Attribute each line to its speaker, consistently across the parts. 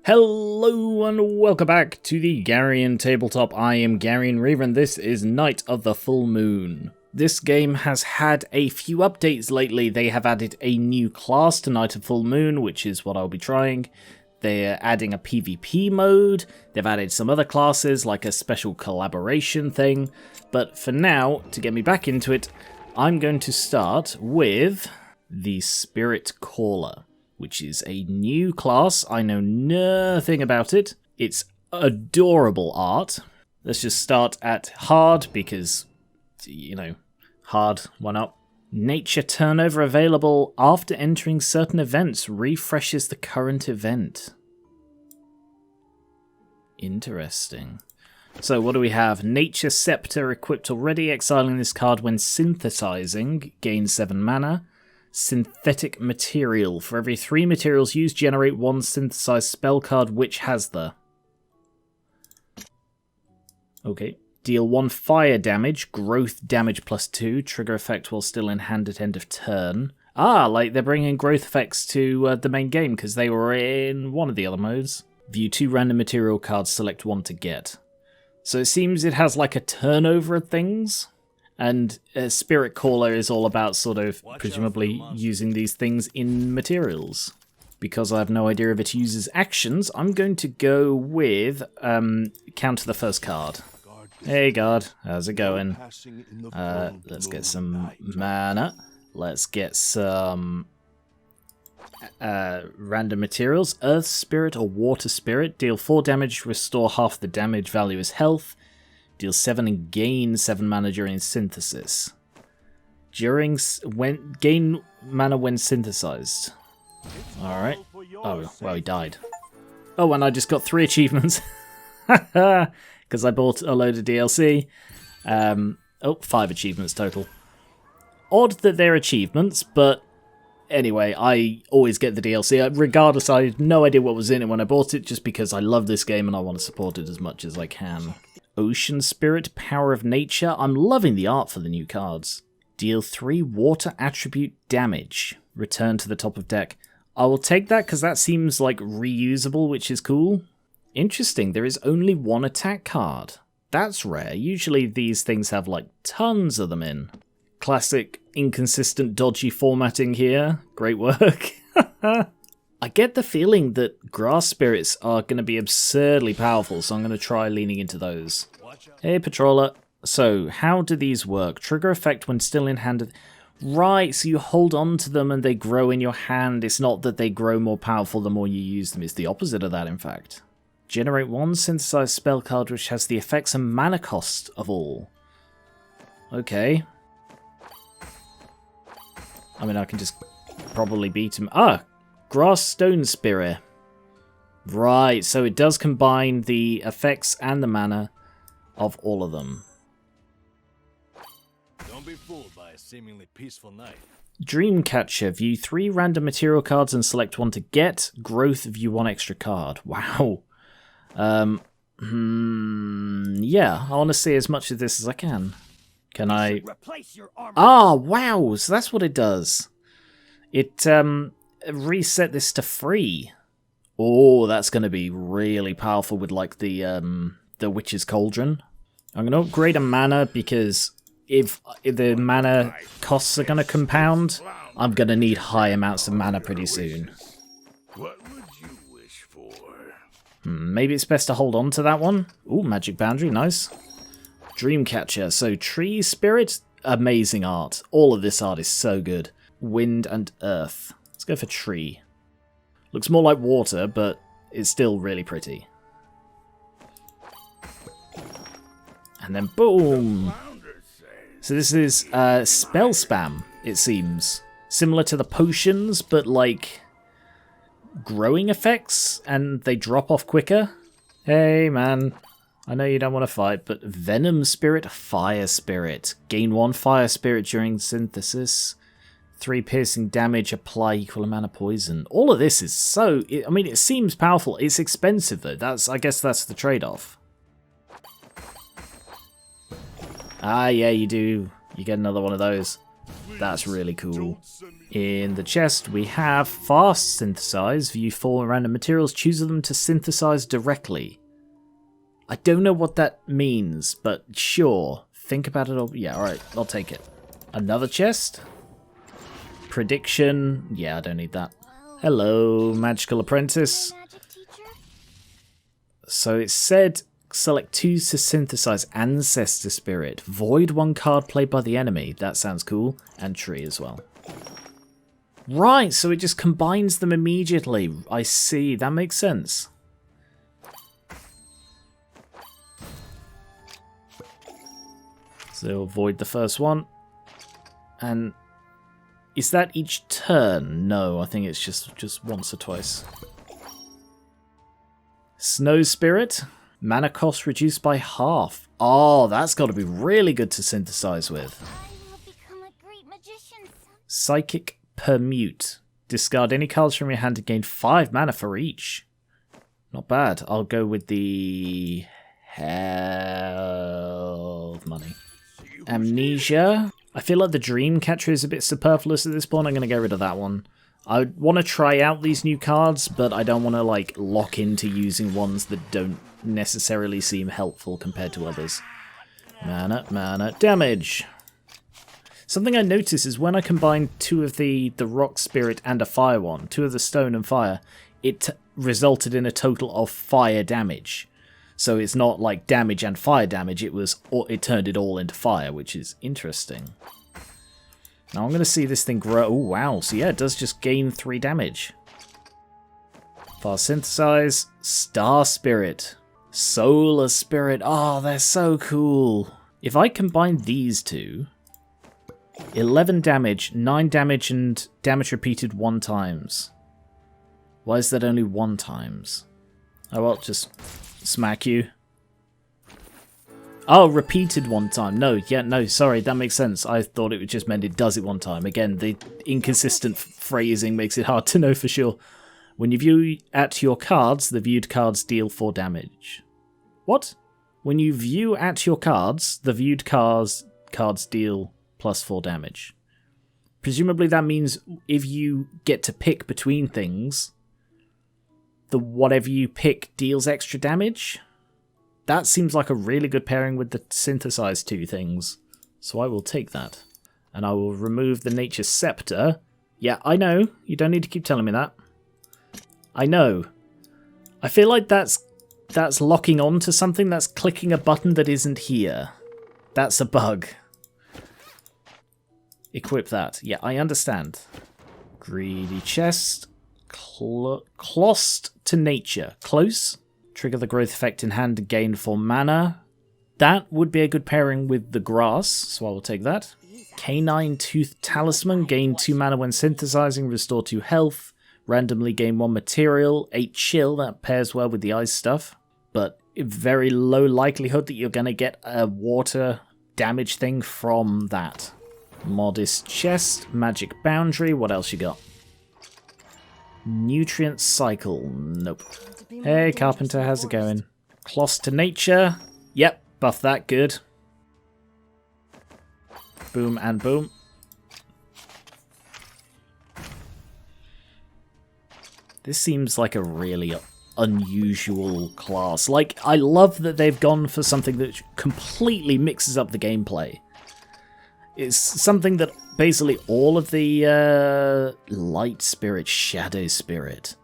Speaker 1: Hello and welcome back to the Garian Tabletop. I am Garian Reaver and this is Night of the Full Moon. This game has had a few updates lately. They have added a new class to Night of Full Moon, which is what I'll be trying. They're adding a PvP mode. They've added some other classes like a special collaboration thing. But for now, to get me back into it, I'm going to start with the Spirit Caller, which is a new class. I know nothing about it. It's adorable art. Let's just start at hard because, you know, hard, why not? Nature turnover available after entering certain events refreshes the current event. Interesting. So what do we have? Nature Scepter equipped already. Exiling this card when synthesizing. Gain 7 mana. Synthetic Material. For every 3 materials used, generate 1 synthesized spell card which has the... Okay. Deal 1 fire damage, growth damage +2, trigger effect while still in hand at end of turn. Ah, like they're bringing growth effects to the main game because they were in one of the other modes. View 2 random material cards, select 1 to get. So it seems it has like a turnover of things. And Spirit Caller is all about sort of presumably using these things in materials. Because I have no idea if it uses actions, I'm going to go with counter the first card. Hey guard, how's it going? Let's get some mana. Let's get some random materials. Earth Spirit or Water Spirit. Deal 4 damage, restore half the damage value as health. Deal 7 and gain 7 mana during synthesis. Gain mana when synthesized. Alright. Oh, well, he died. Oh, and I just got 3 achievements. Because I bought a load of DLC. 5 achievements total. Odd that they're achievements, but anyway, I always get the DLC. Regardless, I had no idea what was in it when I bought it, just because I love this game and I want to support it as much as I can. Ocean Spirit, Power of Nature. I'm loving the art for the new cards. Deal 3 water attribute damage. Return to the top of deck. I will take that because that seems like reusable, which is cool. Interesting, there is only 1 attack card. That's rare. Usually these things have like tons of them in. Classic inconsistent dodgy formatting here. Great work. I get the feeling that grass spirits are going to be absurdly powerful, so I'm going to try leaning into those. Hey, Patroller. So, how do these work? Trigger effect when still in hand. Right, so you hold on to them and they grow in your hand. It's not that they grow more powerful the more you use them. It's the opposite of that, in fact. Generate 1 synthesized spell card which has the effects and mana cost of all. Okay. I mean, I can just probably beat him. Ah! Grass Stone Spirit. Right, so it does combine the effects and the mana of all of them.
Speaker 2: Don't be fooled by a seemingly peaceful night.
Speaker 1: Dreamcatcher. View 3 random material cards and select 1 to get. Growth, view 1 extra card. Wow. Yeah, I want to see as much of this as I can. Can I... Ah, wow, so that's what it does. It, reset this to free. Oh, that's going to be really powerful with like the Witch's Cauldron. I'm going to upgrade a mana because if the mana costs are going to compound, I'm going to need high amounts of mana pretty soon.
Speaker 2: What would you wish for?
Speaker 1: Maybe it's best to hold on to that one. Ooh, Magic Boundary, nice. Dreamcatcher. So Tree Spirit, amazing art. All of this art is so good. Wind and Earth. Let's go for Tree. Looks more like water, but it's still really pretty. And then boom! So this is spell spam, it seems. Similar to the potions, but like growing effects, and they drop off quicker. Hey man, I know you don't want to fight, but Venom Spirit, Fire Spirit. Gain 1 Fire Spirit during synthesis. 3 piercing damage, apply equal amount of poison. All of this is so... I mean, it seems powerful. It's expensive, though. I guess that's the trade-off. Ah, yeah, you do. You get another one of those. That's really cool. In the chest, we have Fast Synthesize. View 4 random materials. Choose them to synthesize directly. I don't know what that means, but sure. Think about it all. Yeah, alright. I'll take it. Another chest. Prediction. Yeah, I don't need that. Hello, Magical Apprentice. So it said select 2 to synthesize Ancestor Spirit. Void 1 card played by the enemy. That sounds cool. And Tree as well. Right, so it just combines them immediately. I see. That makes sense. So avoid the first one. And is that each turn? No, I think it's just once or twice. Snow Spirit. Mana cost reduced by half. Oh, that's got to be really good to synthesize with.
Speaker 3: I will become a great magician.
Speaker 1: Psychic Permute. Discard any cards from your hand to gain 5 mana for each. Not bad. I'll go with the health money. Amnesia. I feel like the Dream Catcher is a bit superfluous at this point. I'm going to get rid of that one. I want to try out these new cards, but I don't want to like lock into using ones that don't necessarily seem helpful compared to others. Mana, damage. Something I notice is when I combine 2 of the Rock Spirit and a Fire one, 2 of the Stone and Fire, it resulted in a total of fire damage. So it's not like damage and fire damage, it turned it all into fire, which is interesting. Now I'm going to see this thing grow. Oh, wow. So yeah, it does just gain 3 damage. Fast Synthesize, Star Spirit, Solar Spirit. Oh, they're so cool. If I combine these 2, 11 damage, 9 damage, and damage repeated 1 times. Why is that only 1 times? Oh, well, just smack you. Oh, repeated 1 time. No, sorry, that makes sense. I thought it just meant it does it 1 time. Again, the inconsistent phrasing makes it hard to know for sure. When you view at your cards, the viewed cards deal 4 damage. What? When you view at your cards, the viewed cards deal plus 4 damage. Presumably that means if you get to pick between things, the whatever you pick deals extra damage? That seems like a really good pairing with the synthesized 2 things. So I will take that. And I will remove the Nature Scepter. Yeah, I know. You don't need to keep telling me that. I know. I feel like that's locking on to something. That's clicking a button that isn't here. That's a bug. Equip that. Yeah, I understand. Greedy Chest. Clost to Nature. Close. Trigger the growth effect in hand to gain 4 mana. That would be a good pairing with the grass, so I will take that. Canine Tooth Talisman. Gain 2 mana when synthesizing. Restore 2 health. Randomly gain 1 material. 8 chill. That pairs well with the ice stuff. But very low likelihood that you're going to get a water damage thing from that. Modest Chest. Magic Boundary. What else you got? Nutrient Cycle. Nope. Hey, Carpenter, how's it going? Closs to Nature. Yep, buff that, good. Boom and boom. This seems like a really unusual class. Like, I love that they've gone for something that completely mixes up the gameplay. It's something that basically all of the Light Spirit, Shadow Spirit,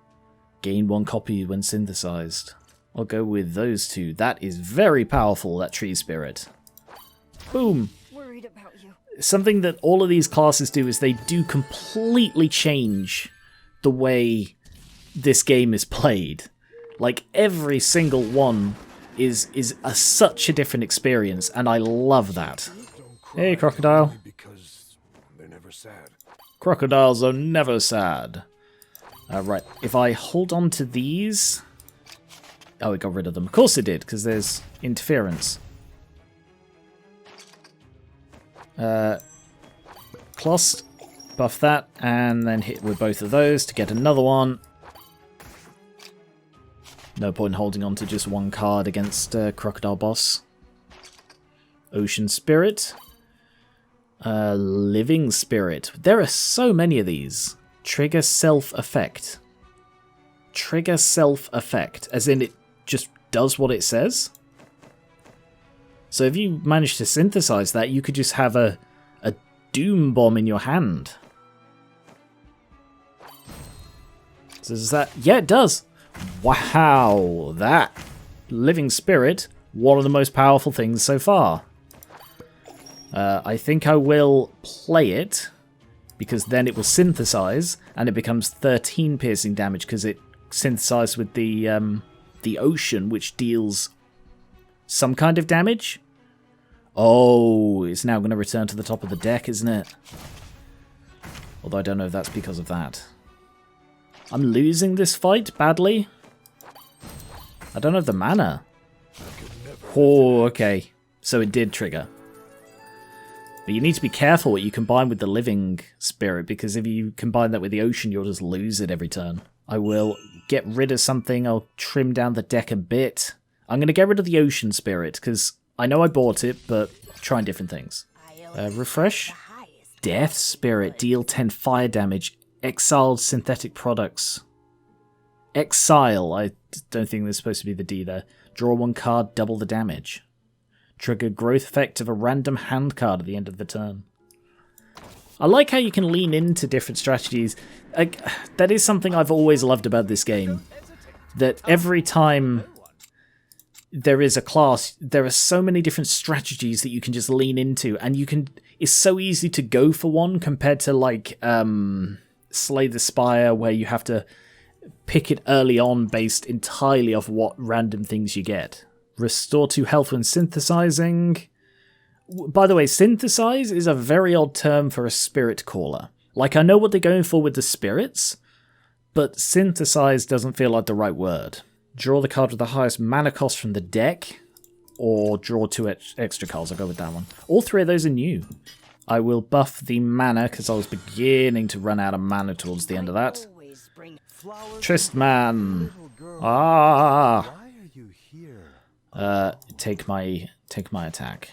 Speaker 1: gain 1 copy when synthesized. I'll go with those 2. That is very powerful, that Tree Spirit. Boom.
Speaker 3: Worried about you.
Speaker 1: Something that all of these classes do is they do completely change the way this game is played. Like, every single one is such a different experience, and I love that. Hey, Crocodile.
Speaker 2: Because they're never sad.
Speaker 1: Crocodiles are never sad. Right, if I hold on to these... Oh, it got rid of them. Of course it did, because there's interference. Clost, buff that, and then hit with both of those to get another one. No point holding on to just 1 card against Crocodile Boss. Ocean Spirit. Living Spirit. There are so many of these. Trigger self-effect. Trigger self-effect. As in it just does what it says. So if you manage to synthesize that, you could just have a doom bomb in your hand. So does that... Yeah, it does. Wow. That Living Spirit, one of the most powerful things so far. I think I will play it, because then it will synthesize, and it becomes 13 piercing damage, because it synthesized with the ocean, which deals some kind of damage. Oh, it's now going to return to the top of the deck, isn't it? Although I don't know if that's because of that. I'm losing this fight badly. I don't have the mana. Oh, okay. So it did trigger. But you need to be careful what you combine with the Living Spirit, because if you combine that with the ocean, you'll just lose it every turn. I will get rid of something. I'll trim down the deck a bit. I'm going to get rid of the Ocean Spirit, because I know I bought it, but trying different things. Refresh. Death Spirit. Deal 10 fire damage. Exiled synthetic products. Exile. I don't think there's supposed to be the D there. Draw 1 card, double the damage. Trigger growth effect of a random hand card at the end of the turn. I like how you can lean into different strategies. That is something I've always loved about this game. That every time there is a class, there are so many different strategies that you can just lean into, and you can. It's so easy to go for one compared to like Slay the Spire, where you have to pick it early on based entirely off what random things you get. Restore 2 health when synthesizing. By the way, synthesize is a very odd term for a spirit caller. Like, I know what they're going for with the spirits, but synthesize doesn't feel like the right word. Draw the card with the highest mana cost from the deck, or draw 2 extra cards. I'll go with that one. All 3 of those are new. I will buff the mana, because I was beginning to run out of mana towards the end of that. Tristman! Ah! Take my attack.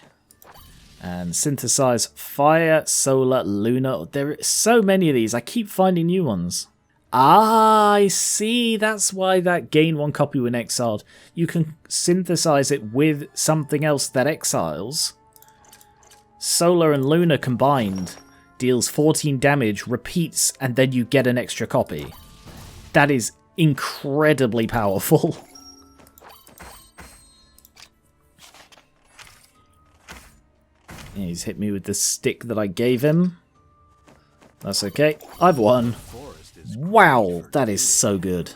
Speaker 1: And synthesize fire, solar, lunar. There are so many of these. I keep finding new ones. Ah, I see. That's why that gain 1 copy when exiled. You can synthesize it with something else that exiles. Solar and lunar combined deals 14 damage, repeats, and then you get an extra copy. That is incredibly powerful. He's hit me with the stick that I gave him. That's okay. I've won. Wow, that is so good.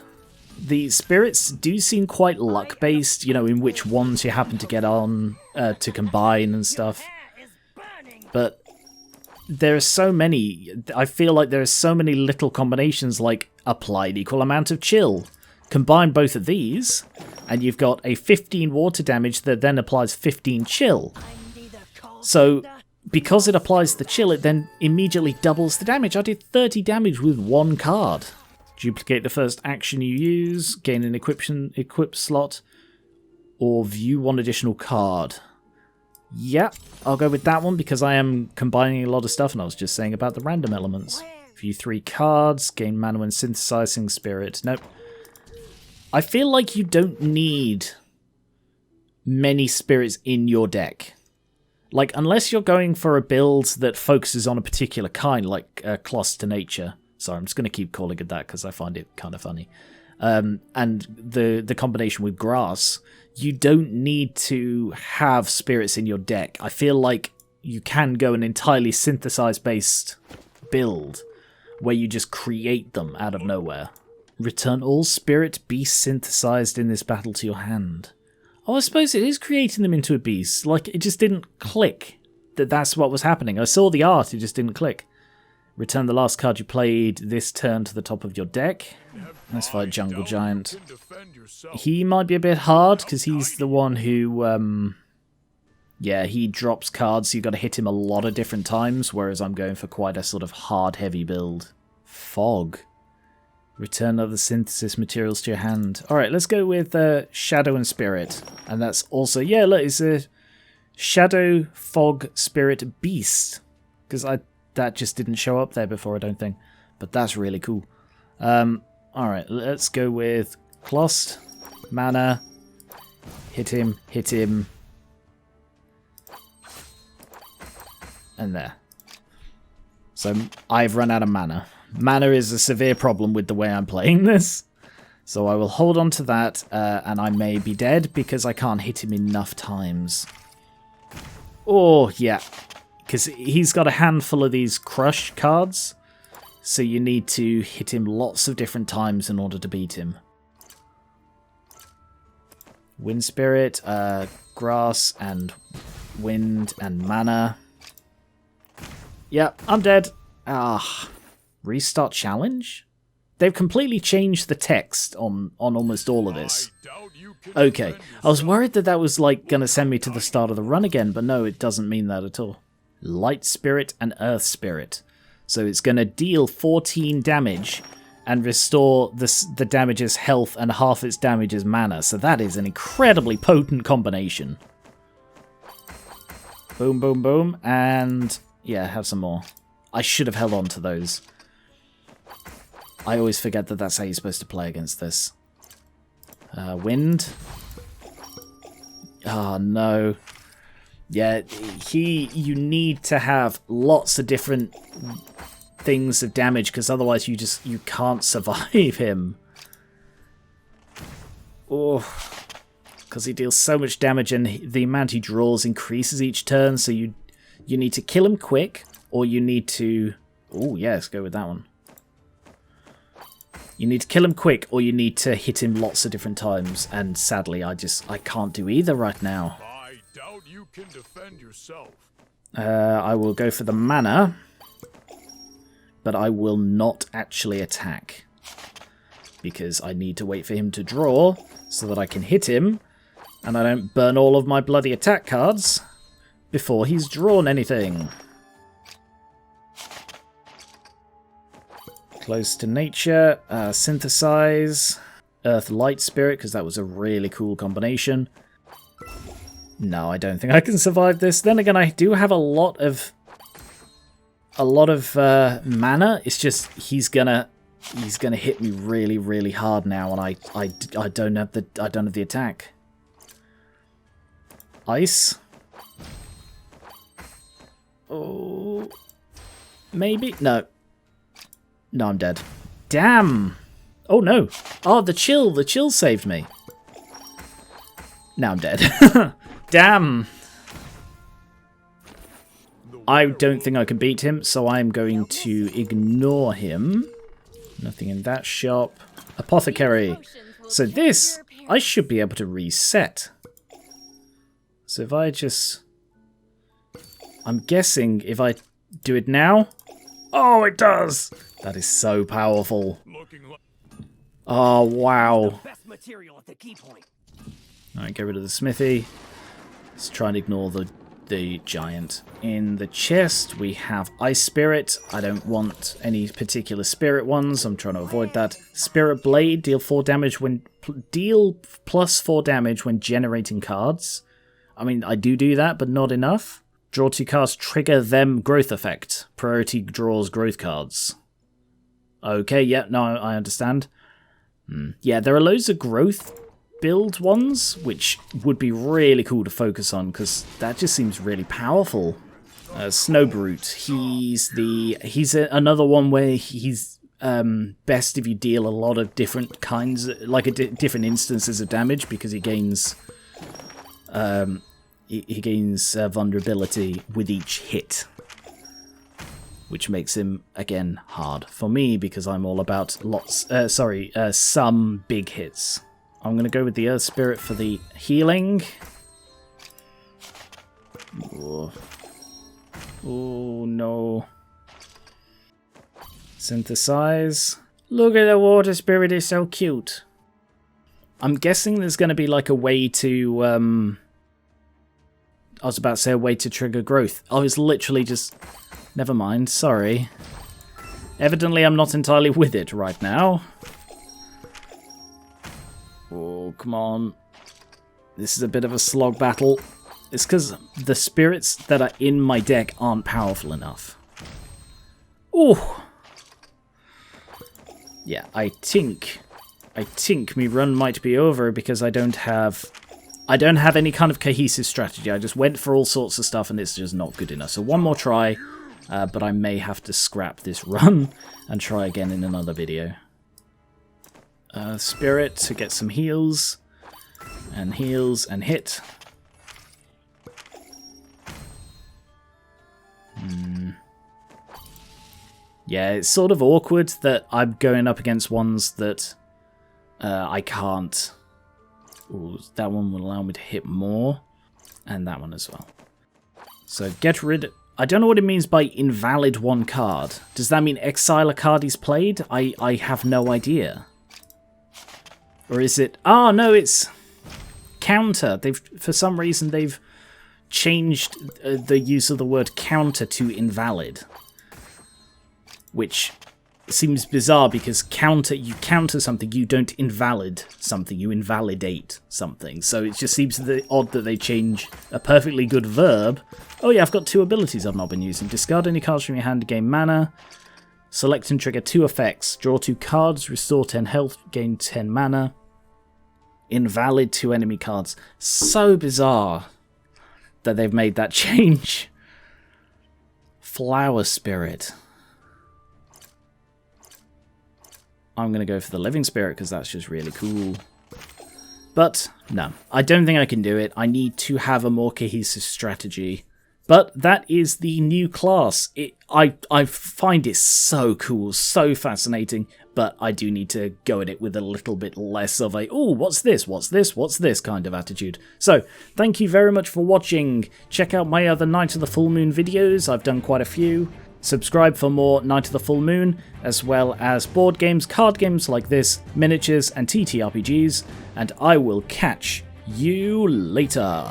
Speaker 1: The spirits do seem quite luck-based, you know, in which ones you happen to get on to combine and stuff. But there are so many. I feel like there are so many little combinations, like apply an equal amount of chill. Combine both of these, and you've got a 15 water damage that then applies 15 chill. So, because it applies the chill, it then immediately doubles the damage. I did 30 damage with 1 card. Duplicate the first action you use, gain an equip slot, or view 1 additional card. Yep, I'll go with that one because I am combining a lot of stuff, and I was just saying about the random elements. View 3 cards, gain mana when synthesizing spirit. Nope. I feel like you don't need many spirits in your deck. Like, unless you're going for a build that focuses on a particular kind, like Closs to Nature. Sorry, I'm just going to keep calling it that because I find it kind of funny. And the combination with Grass, you don't need to have spirits in your deck. I feel like you can go an entirely synthesize-based build where you just create them out of nowhere. Return all spirit beasts synthesized in this battle to your hand. Oh, I suppose it is creating them into a beast. Like, it just didn't click that that's what was happening. I saw the art, it just didn't click. Return the last card you played this turn to the top of your deck. Let's fight Jungle Giant. He might be a bit hard, because he's the one who, yeah, he drops cards, so you've got to hit him a lot of different times, whereas I'm going for quite a sort of hard, heavy build. Fog. Return other synthesis materials to your hand. Alright, let's go with Shadow and Spirit. And that's also, yeah, look, it's a Shadow, Fog, Spirit, Beast. Because that just didn't show up there before, I don't think. But that's really cool. Alright, let's go with Clost, mana, hit him, and there. So I've run out of mana. Mana is a severe problem with the way I'm playing this. So I will hold on to that, and I may be dead because I can't hit him enough times. Oh, yeah. Because he's got a handful of these crush cards. So you need to hit him lots of different times in order to beat him. Wind Spirit, grass and wind and mana. Yeah, I'm dead. Restart challenge? They've completely changed the text on almost all of this. Okay, I was worried that was like going to send me to the start of the run again, but no, it doesn't mean that at all. Light Spirit and Earth Spirit. So it's going to deal 14 damage and restore the damage's health and half its damage's mana. So that is an incredibly potent combination. Boom, boom, boom. And yeah, have some more. I should have held on to those. I always forget that that's how you're supposed to play against this. Wind. Oh, no. Yeah, you need to have lots of different things of damage, because otherwise you can't survive him. Oh, because he deals so much damage and the amount he draws increases each turn, so you need to kill him quick, or you need to... Oh, yeah, let's go with that one. You need to kill him quick, or you need to hit him lots of different times, and sadly I can't do either right now.
Speaker 2: I doubt you can defend yourself.
Speaker 1: I will go for the mana, but I will not actually attack, because I need to wait for him to draw so that I can hit him, and I don't burn all of my bloody attack cards before he's drawn anything. Close to nature, synthesize, Earth Light Spirit, because that was a really cool combination. No, I don't think I can survive this. Then again, I do have a lot of mana. It's just he's gonna hit me really, really hard now, and I don't have the attack. Ice. Oh, maybe no. No, I'm dead. Damn! Oh no! Oh, the chill saved me. Now I'm dead. Damn! I don't think I can beat him, so I'm going to ignore him. Nothing in that shop. Apothecary. So this, I should be able to reset. So if I just... I'm guessing if I do it now... Oh, it does! That is so powerful. Oh, wow. Alright, get rid of the smithy. Let's try and ignore the giant. In the chest, we have Ice Spirit. I don't want any particular spirit ones. I'm trying to avoid that. Spirit Blade, deal 4 damage when... Deal plus 4 damage when generating cards. I mean, I do that, but not enough. Draw 2 cards, trigger them growth effect. Priority draws growth cards. Okay, yeah, no, I understand. Yeah, there are loads of growth build ones, which would be really cool to focus on, because that just seems really powerful. Snowbrute, he's another one where he's best if you deal a lot of different kinds, like different instances of damage, because he gains... He gains vulnerability with each hit, which makes him, again, hard for me because I'm all about some big hits. I'm going to go with the Earth Spirit for the healing. Oh, no. Synthesize. Look at the Water Spirit, it's so cute. I'm guessing there's going to be like a way to... I was about to say a way to trigger growth. I was literally just... Never mind, sorry. Evidently I'm not entirely with it right now. Oh, come on. This is a bit of a slog battle. It's because the spirits that are in my deck aren't powerful enough. Oh, yeah. I think my run might be over because I don't have any kind of cohesive strategy. I just went for all sorts of stuff and it's just not good enough. So one more try, but I may have to scrap this run and try again in another video. Spirit to get some heals and hit. Yeah, it's sort of awkward that I'm going up against ones that I can't. Ooh, that one will allow me to hit more, and that one as well. So get rid. I don't know what it means by invalid one card. Does that mean exile a card he's played? I have no idea. Or is it? Oh no, it's counter. For some reason they've changed the use of the word counter to invalid, which seems bizarre because you counter something, you don't invalid something, you invalidate something. So it just seems odd that they change a perfectly good verb. Oh yeah, I've got 2 abilities I've not been using. Discard any cards from your hand to gain mana. Select and trigger 2 effects. Draw 2 cards, restore 10 health, gain 10 mana. Invalid 2 enemy cards. So bizarre that they've made that change. Flower Spirit. I'm going to go for the Living Spirit because that's just really cool. But no, I don't think I can do it. I need to have a more cohesive strategy. But that is the new class. I find it so cool, so fascinating, but I do need to go at it with a little bit less of a, oh, what's this, what's this, what's this kind of attitude. So, thank you very much for watching. Check out my other Night of the Full Moon videos. I've done quite a few. Subscribe for more Night of the Full Moon, as well as board games, card games like this, miniatures and TTRPGs, and I will catch you later.